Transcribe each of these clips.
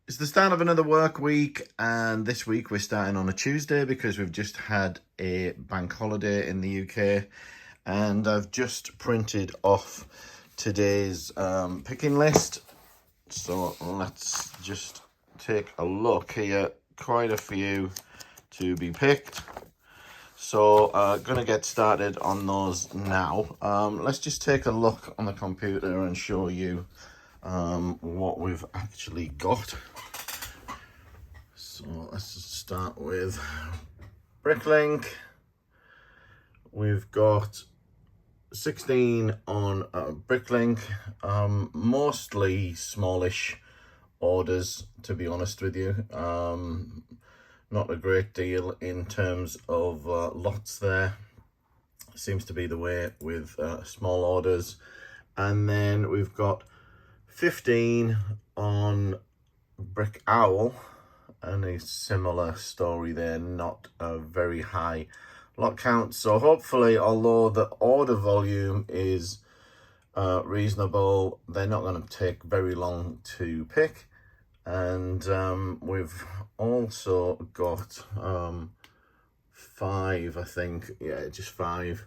It's the start of another work week, and this week we're starting on a Tuesday because we've just had a bank holiday in the UK, and I've just printed off today's picking list. So let's just take a look here. Quite a few to be picked. So gonna get started on those now. Let's just take a look on the computer and show you what we've actually got. So let's just start with Bricklink. We've got 16 on Bricklink, mostly smallish orders, to be honest with you. Not a great deal in terms of lots there. Seems to be the way with small orders. And then we've got 15 on Brick Owl, and a similar story there, not a very high lot count. So hopefully, although the order volume is reasonable, they're not going to take very long to pick. And we've also got 5, I think, yeah, just 5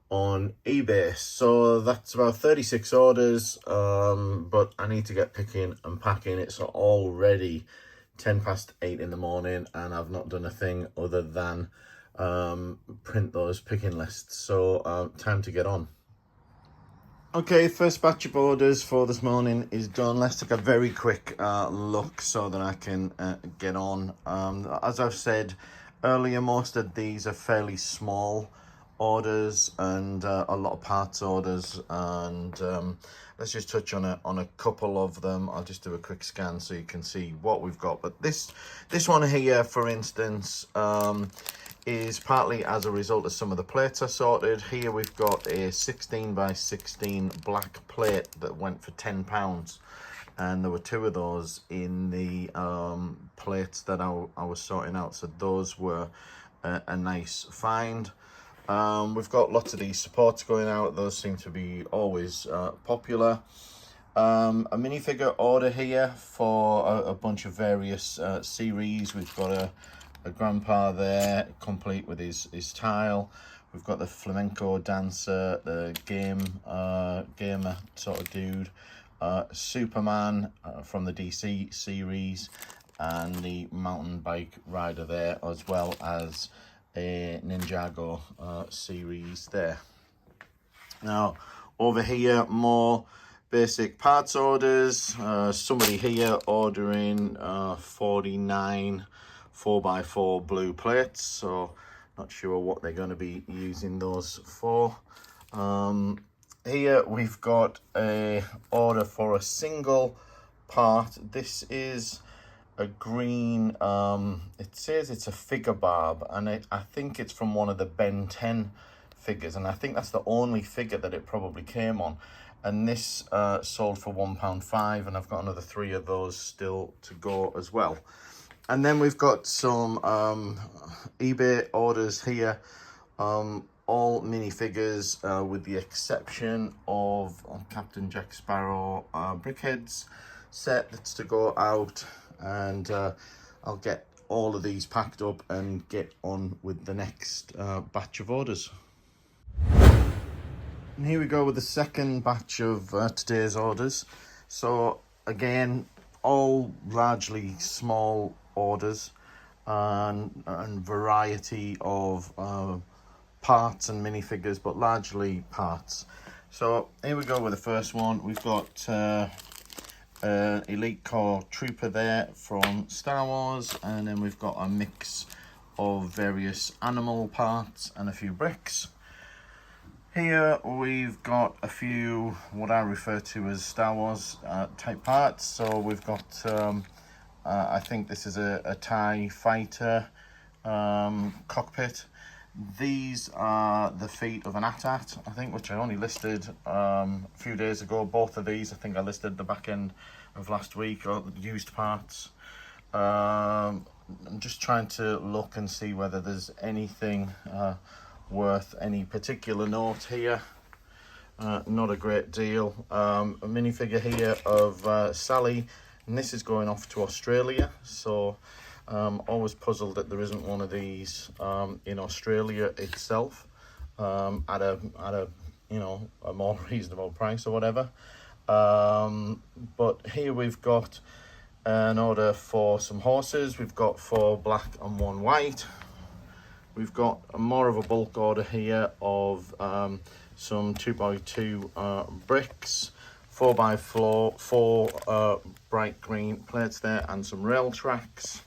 on eBay. So that's about 36 orders, but I need to get picking and packing. It's already 8:10 in the morning, and I've not done a thing other than print those picking lists. So time to get on. Okay, first batch of orders for this morning is done. Let's take a very quick look so that I can get on. As I've said earlier, most of these are fairly small orders and a lot of parts orders, and let's just touch on a couple of them. I'll just do a quick scan so you can see what we've got. But this one here, for instance, is partly as a result of some of the plates I sorted. Here we've got a 16 by 16 black plate that went for £10, and there were 2 of those in the plates that I was sorting out, so those were a nice find. We've got lots of these supports going out. Those seem to be always popular. A minifigure order here for a bunch of various series. We've got a grandpa there, complete with his tile. We've got the flamenco dancer, the gamer sort of dude, Superman from the DC series, and the mountain bike rider there, as well as a Ninjago series there. Now over here, more basic parts orders. Somebody here ordering 49 4x4 blue plates, so not sure what they're going to be using those for. Here we've got a order for a single part. This is a green, it says it's a figure barb, and I think it's from one of the Ben 10 figures, and I think that's the only figure that it probably came on. And this sold for £1.5, and I've got another 3 of those still to go as well. And then we've got some eBay orders here, all minifigures with the exception of Captain Jack Sparrow brickheads set that's to go out, and I'll get all of these packed up and get on with the next batch of orders. And here we go with the second batch of today's orders. So again, all largely small orders and variety of parts and minifigures, but largely parts. So here we go with the first one. We've got Elite Core Trooper there from Star Wars, and then we've got a mix of various animal parts and a few bricks. Here we've got a few what I refer to as Star Wars type parts. So we've got I think this is a TIE fighter cockpit. These are the feet of an AT-AT, I think, which I only listed a few days ago. Both of these, I think I listed the back end of last week, or used parts. I'm just trying to look and see whether there's anything worth any particular note here. Not a great deal. A minifigure here of Sally and this is going off to Australia. So always puzzled that there isn't one of these in Australia itself at a you know, a more reasonable price or whatever. But here we've got an order for some horses. We've got 4 black and 1 white. We've got more of a bulk order here of some 2x2 bricks, 4x4 bright green plates there, and some rail tracks.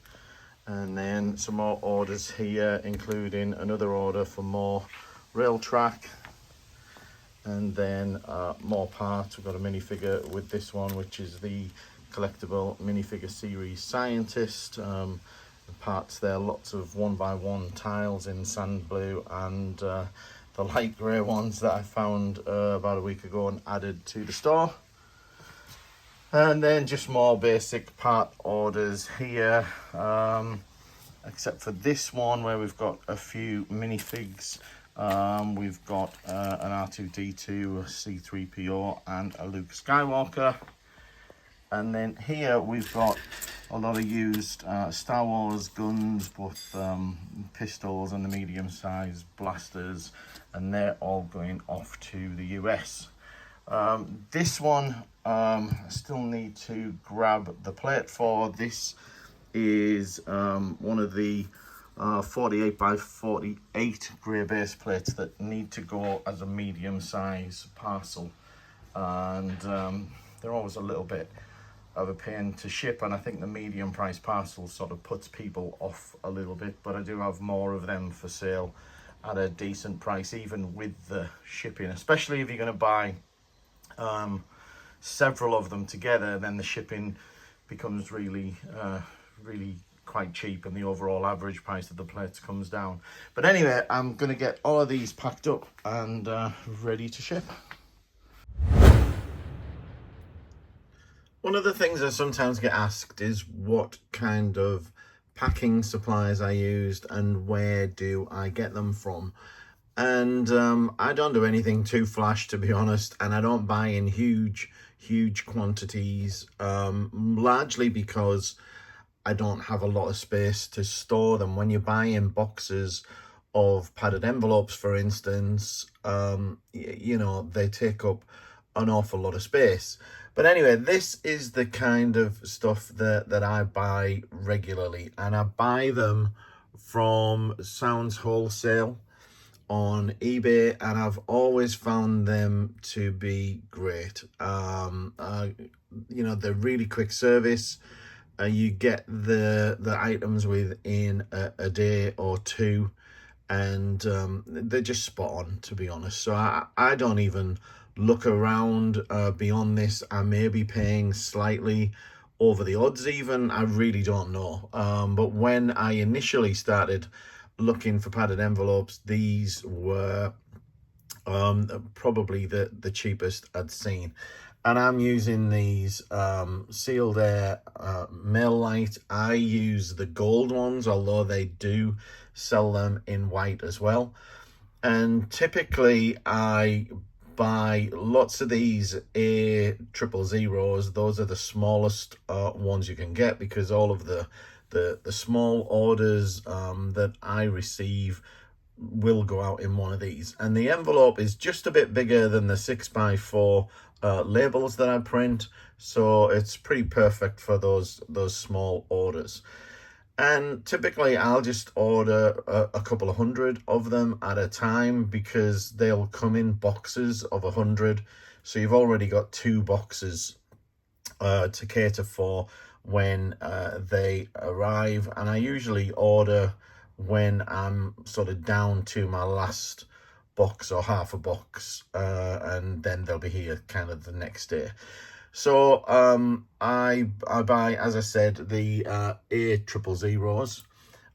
And then some more orders here, including another order for more rail track. And then more parts. We've got a minifigure with this one, which is the Collectible Minifigure Series Scientist. The parts there, lots of 1x1 tiles in sand blue, and the light grey ones that I found about a week ago and added to the store. And then just more basic part orders here, except for this one where we've got a few minifigs. We've got an R2-D2, a C-3PO, and a Luke Skywalker. And then here we've got a lot of used Star Wars guns, both pistols and the medium-sized blasters, and they're all going off to the US. This one I still need to grab the plate for. This is one of the 48x48 grey base plates that need to go as a medium size parcel, and they're always a little bit of a pain to ship, and I think the medium price parcel sort of puts people off a little bit, but I do have more of them for sale at a decent price, even with the shipping, especially if you're going to buy several of them together. Then the shipping becomes really quite cheap, and the overall average price of the plates comes down. But anyway, I'm going to get all of these packed up and ready to ship. One of the things I sometimes get asked is what kind of packing supplies I used and where do I get them from. And I don't do anything too flash, to be honest, and I don't buy in huge quantities, largely because I don't have a lot of space to store them. When you buy in boxes of padded envelopes, for instance, you know, they take up an awful lot of space. But anyway, this is the kind of stuff that I buy regularly, and I buy them from Sounds Wholesale on eBay, and I've always found them to be great. You know, they're really quick service. You get the items within a day or two, and they're just spot on, to be honest. So I don't even look around beyond this. I may be paying slightly over the odds even, I really don't know. But when I initially started looking for padded envelopes, these were probably the cheapest I'd seen. And I'm using these Sealed Air Mail Light. I use the gold ones, although they do sell them in white as well. And typically I buy lots of these A000s. Those are the smallest ones you can get, because all of the small orders that I receive will go out in one of these. And the envelope is just a bit bigger than the 6x4 labels that I print, so it's pretty perfect for those small orders. And typically I'll just order a couple of hundred of them at a time, because they'll come in boxes of 100, so you've already got 2 boxes to cater for when they arrive. And I usually order when I'm sort of down to my last box or half a box, and then they'll be here kind of the next day. So I buy, as I said, the A000s,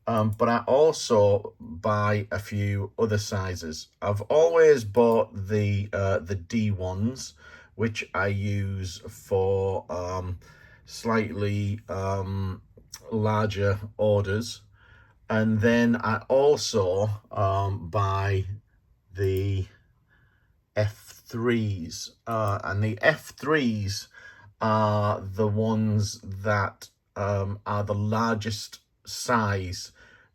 but I also buy a few other sizes. I've always bought the D1s, which I use for slightly larger orders. And then I also buy the F3s, and the F3s are the ones that are the largest size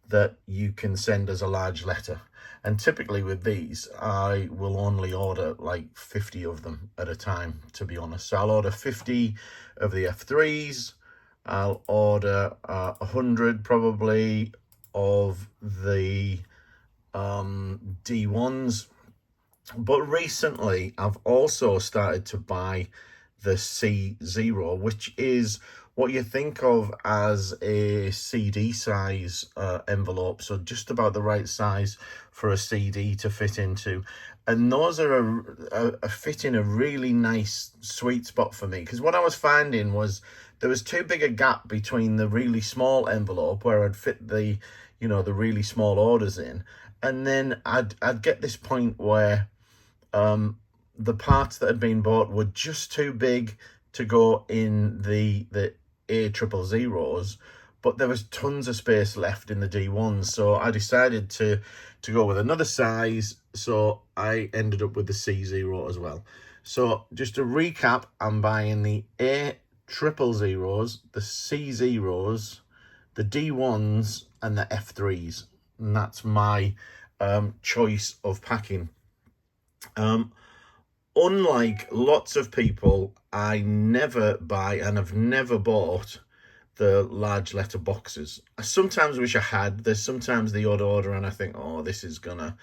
that you can send as a large letter. And typically with these, I will only order like 50 of them at a time, to be honest. So I'll order 50 of the F3s. I'll order 100 probably of the D1s. But recently, I've also started to buy the C0, which is what you think of as a CD size envelope, so just about the right size for a CD to fit into. And those are a fit in a really nice sweet spot for me, because what I was finding was there was too big a gap between the really small envelope where I'd fit the, you know, the really small orders in, and then I'd get this point where the parts that had been bought were just too big to go in the A000s, but there was tons of space left in the D1s. So I decided to go with another size. So I ended up with the C0 as well. So just to recap, I'm buying the A000s, the C0s, the D1s, and the F3s. And that's my choice of packing. Unlike lots of people, I never buy and have never bought the large letter boxes. I sometimes wish I had. There's sometimes the odd order and I think, oh, this is gonna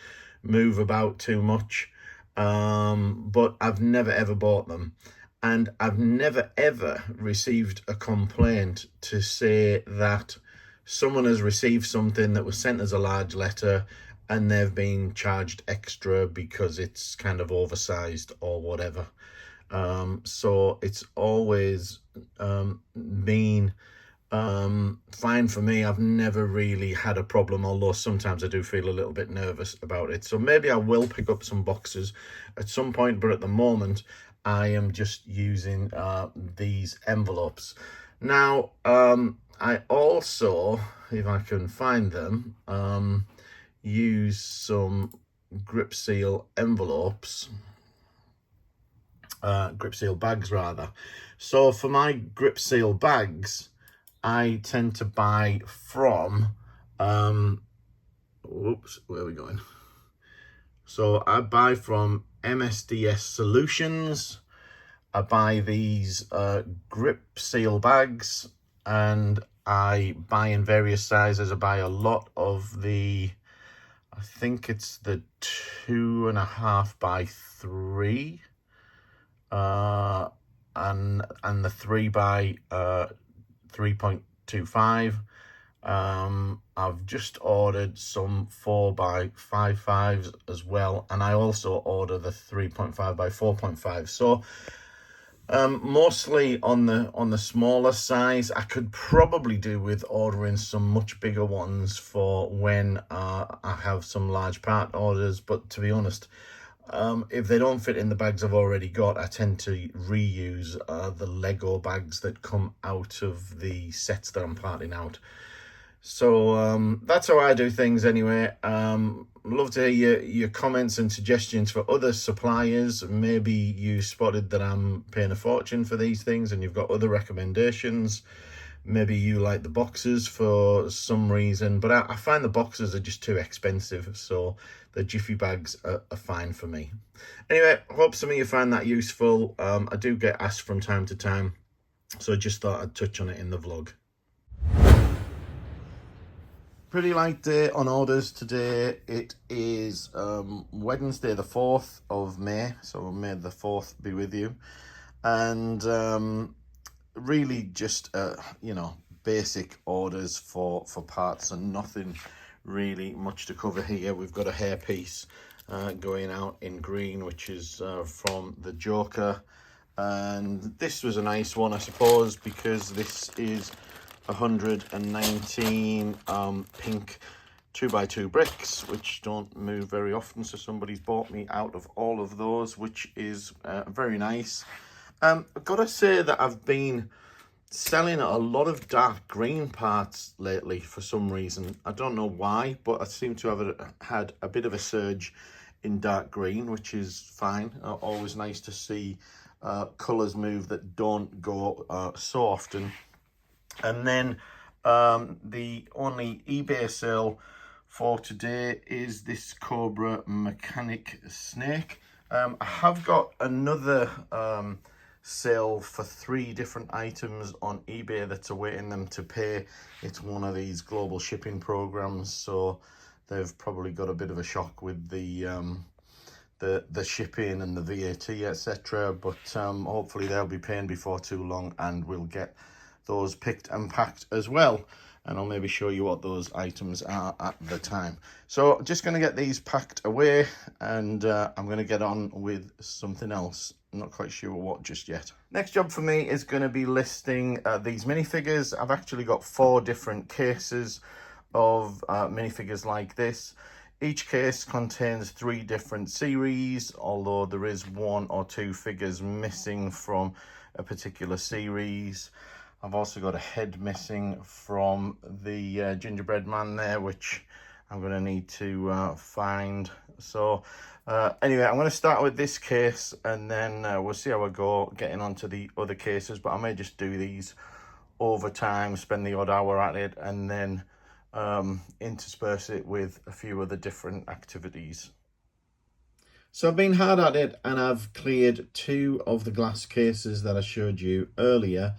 move about too much. But I've never ever bought them. And I've never ever received a complaint to say that someone has received something that was sent as a large letter and they've been charged extra because it's kind of oversized or whatever. So it's always been fine for me. I've never really had a problem, although sometimes I do feel a little bit nervous about it. So maybe I will pick up some boxes at some point, but at the moment I am just using these envelopes. Now, I also, if I can find them, use some grip seal envelopes, grip seal bags rather. So for my grip seal bags, I tend to buy from, whoops, where are we going? So I buy from MSDS Solutions. I buy these grip seal bags, and I buy in various sizes. I buy a lot of the, I think it's the 2.5 by 3, and the 3 by 3.25. I've just ordered some 4 by 5.5s as well, and I also order the 3.5 by 4.5. So mostly on the smaller size. I could probably do with ordering some much bigger ones for when I have some large part orders, but to be honest, if they don't fit in the bags I've already got, I tend to reuse the Lego bags that come out of the sets that I'm parting out. So that's how I do things anyway. Love to hear your comments and suggestions for other suppliers. Maybe you spotted that I'm paying a fortune for these things and you've got other recommendations. Maybe you like the boxes for some reason, but I find the boxes are just too expensive, so the Jiffy bags are fine for me. Anyway, hope some of you find that useful. I do get asked from time to time, so I just thought I'd touch on it in the vlog. Pretty light day on orders today. It is Wednesday the 4th of May, so may the 4th be with you. And really just you know, basic orders for parts and nothing really much to cover here. We've got a hairpiece going out in green, which is from the Joker, and this was a nice one, I suppose, because this is 119 pink 2x2 bricks, which don't move very often, so somebody's bought me out of all of those, which is very nice. I've got to say that I've been selling a lot of dark green parts lately for some reason. I don't know why, but I seem to have had a bit of a surge in dark green, which is fine. Always nice to see colours move that don't go so often. And then the only eBay sale for today is this Cobra Mechanic Snake. I have got another sale for 3 different items on eBay that's awaiting them to pay. It's one of these global shipping programs, so they've probably got a bit of a shock with the shipping and the VAT, etc. But hopefully they'll be paying before too long, and we'll get those picked and packed as well. And I'll maybe show you what those items are at the time. So just going to get these packed away, and I'm going to get on with something else. I'm not quite sure what just yet. Next job for me is going to be listing these minifigures. I've actually got 4 different cases of minifigures like this. Each case contains 3 different series, although there is 1 or 2 figures missing from a particular series. I've also got a head missing from the gingerbread man there, which I'm going to need to find. So anyway, I'm going to start with this case, and then we'll see how I go getting onto the other cases. But I may just do these over time, spend the odd hour at it, and then intersperse it with a few other different activities. So I've been hard at it, and I've cleared 2 of the glass cases that I showed you earlier,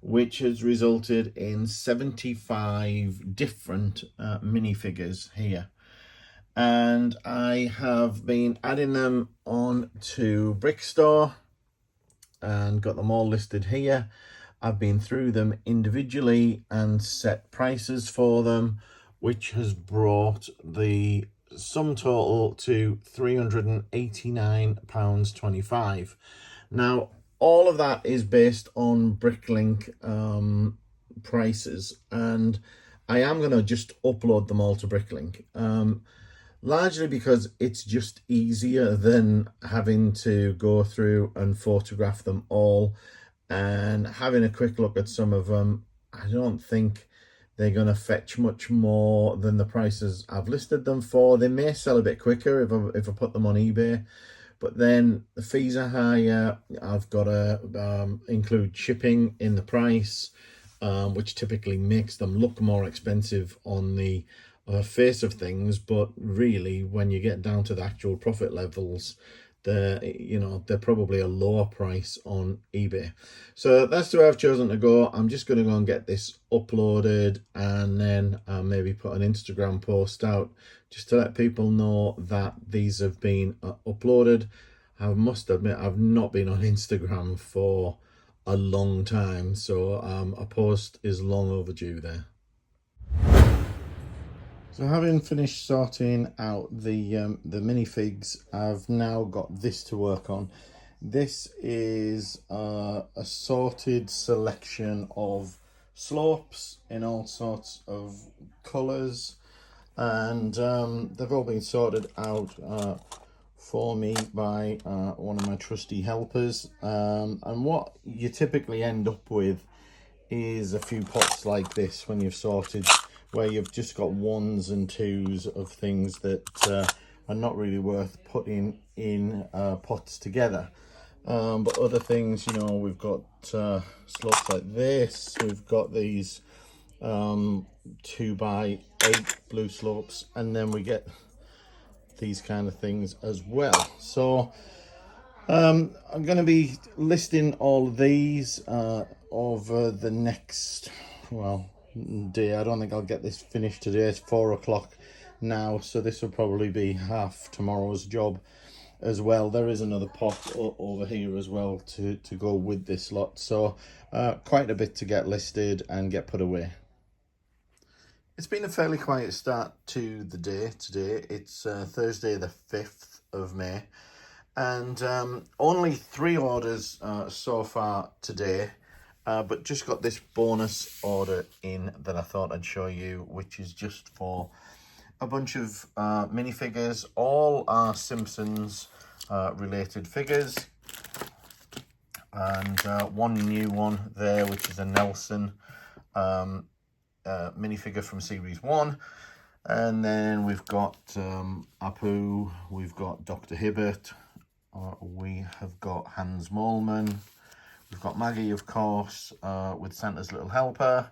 which has resulted in 75 different minifigures here. And I have been adding them on to Brickstore and got them all listed here. I've been through them individually and set prices for them, which has brought the sum total to £389.25. Now, all of that is based on Bricklink prices, and I am going to just upload them all to Bricklink, largely because it's just easier than having to go through and photograph them all. And having a quick look at some of them, I don't think they're going to fetch much more than the prices I've listed them for. They may sell a bit quicker if I put them on eBay, but then the fees are higher. I've got to include shipping in the price, which typically makes them look more expensive on the face of things. But really, when you get down to the actual profit levels, they're probably a lower price on eBay. So that's the way I've chosen to go. I'm just going to go and get this uploaded, and then maybe put an Instagram post out just to let people know that these have been uploaded. I must admit, I've not been on Instagram for a long time, so a post is long overdue there. So having finished sorting out the minifigs, I've now got this to work on. This is a sorted selection of slopes in all sorts of colours, and they've all been sorted out for me by one of my trusty helpers. And what you typically end up with is a few pots like this when you've sorted, where you've just got 1s and 2s of things that are not really worth putting in pots together. But other things, we've got slopes like this. We've got these 2x8 blue slopes, and then we get these kind of things as well. So I'm going to be listing all of these over the next, day. I don't think I'll get this finished today. It's 4 o'clock now, so this will probably be half tomorrow's job as well. There is another pot over here as well to go with this lot, so quite a bit to get listed and get put away. It's been a fairly quiet start to the day today. It's Thursday the 5th of May, and only 3 orders so far today. But just got this bonus order in that I thought I'd show you, which is just for a bunch of minifigures. All are Simpsons related figures, and one new one there, which is a Nelson minifigure from series 1. And then we've got Apu, we've got Dr. Hibbert, we have got Hans Moleman. We've got Maggie, of course, with Santa's Little Helper.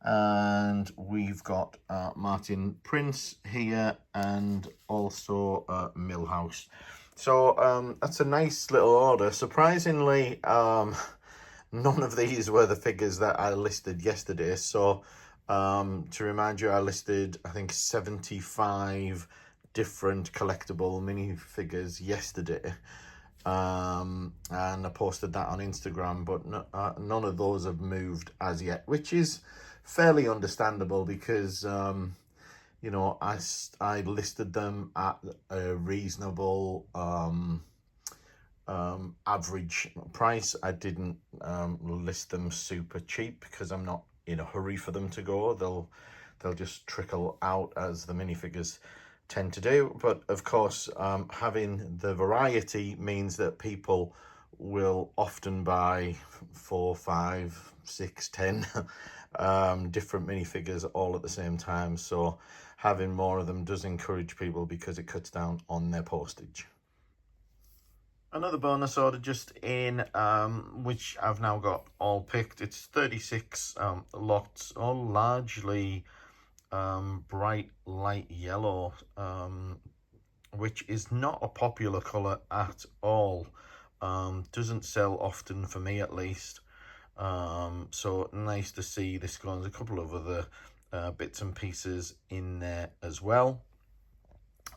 And we've got Martin Prince here, and also Millhouse. So that's a nice little order. Surprisingly, none of these were the figures that I listed yesterday. So to remind you, I listed, I think, 75 different collectible minifigures yesterday. And I posted that on Instagram, but none of those have moved as yet, which is fairly understandable because you know, I listed them at a reasonable average price. I didn't list them super cheap because I'm not in a hurry for them to go. They'll just trickle out as the minifigures tend to do. But of course, having the variety means that people will often buy 4, 5, 6, 10 different minifigures all at the same time. So having more of them does encourage people because it cuts down on their postage. Another bonus order just in, which I've now got all picked. It's 36 lots, all largely bright light yellow, which is not a popular colour at all. Doesn't sell often for me, at least. So nice to see this going. There's a couple of other bits and pieces in there as well.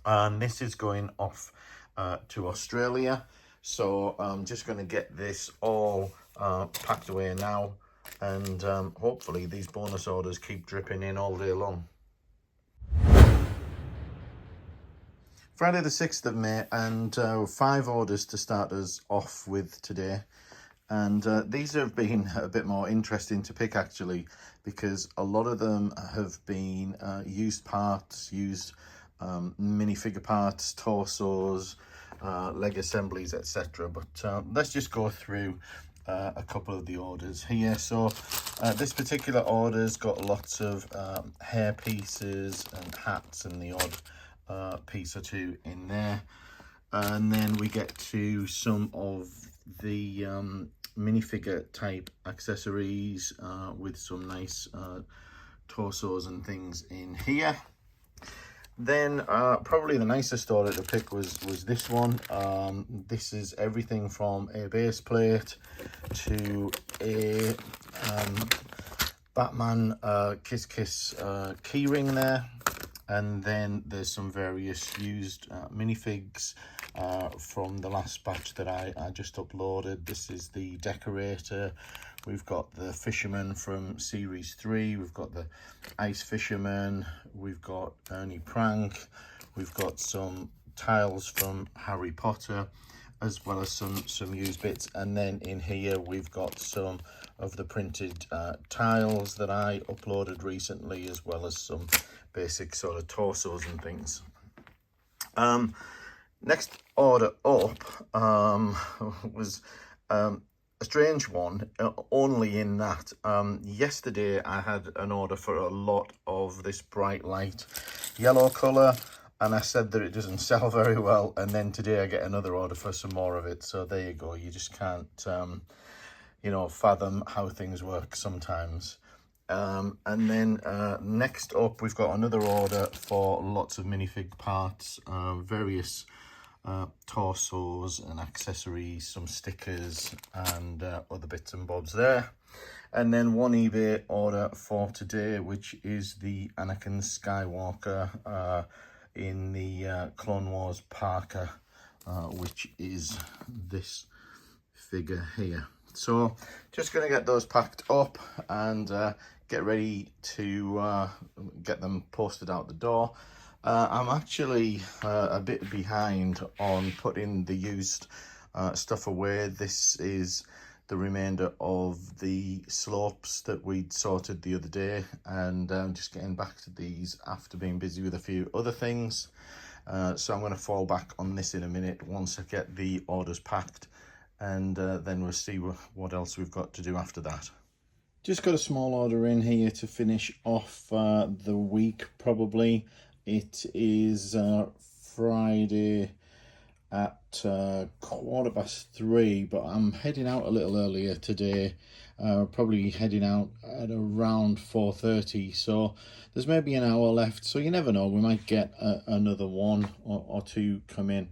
And this is going off to Australia. So I'm just going to get this all packed away now. And hopefully these bonus orders keep dripping in all day long. Friday the 6th of May, and 5 orders to start us off with today. And these have been a bit more interesting to pick, actually, because a lot of them have been used parts, used minifigure parts, torsos, leg assemblies, etc. But let's just go through a couple of the orders here. So this particular order's got lots of hair pieces and hats and the odd piece or two in there. And then we get to some of the minifigure type accessories with some nice torsos and things in here. Then probably the nicest order to pick was this one. This is everything from a base plate to a Batman Kiss Kiss keyring there. And then there's some various used minifigs from the last batch that I just uploaded. This is the Decorator. We've got the Fisherman from Series 3. We've got the Ice Fisherman. We've got Ernie Prank. We've got some tiles from Harry Potter, as well as some used bits. And then in here we've got some of the printed tiles that I uploaded recently, as well as some basic sort of torsos and things. Next order up was a strange one, only in that yesterday I had an order for a lot of this bright light yellow colour, and I said that it doesn't sell very well, and then today I get another order for some more of it. So there you go. You just can't you know, fathom how things work sometimes. And then next up we've got another order for lots of minifig parts, various torsos and accessories, some stickers and other bits and bobs there. And then one eBay order for today, which is the Anakin Skywalker in the Clone Wars Parker, which is this figure here. So just going to get those packed up and get ready to get them posted out the door. I'm actually a bit behind on putting the used stuff away. This is the remainder of the slopes that we'd sorted the other day, and just getting back to these after being busy with a few other things. So I'm going to fall back on this in a minute once I get the orders packed, and then we'll see what else we've got to do after that. Just got a small order in here to finish off the week, probably. It is Friday, at 3:15, but I'm heading out a little earlier today. Probably heading out at around 4:30, so there's maybe an hour left, so you never know, we might get another one or two come in.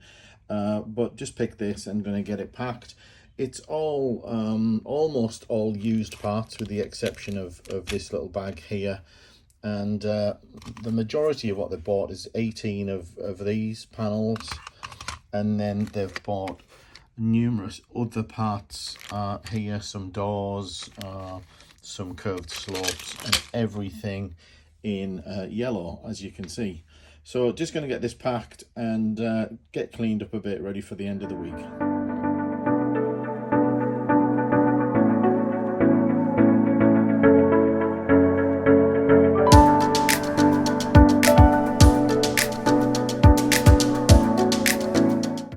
But just pick this and going to get it packed. It's all almost all used parts, with the exception of this little bag here. And the majority of what they bought is 18 of these panels, and then they've bought numerous other parts here, some doors, some curved slopes, and everything in yellow, as you can see. So just going to get this packed and get cleaned up a bit, ready for the end of the week.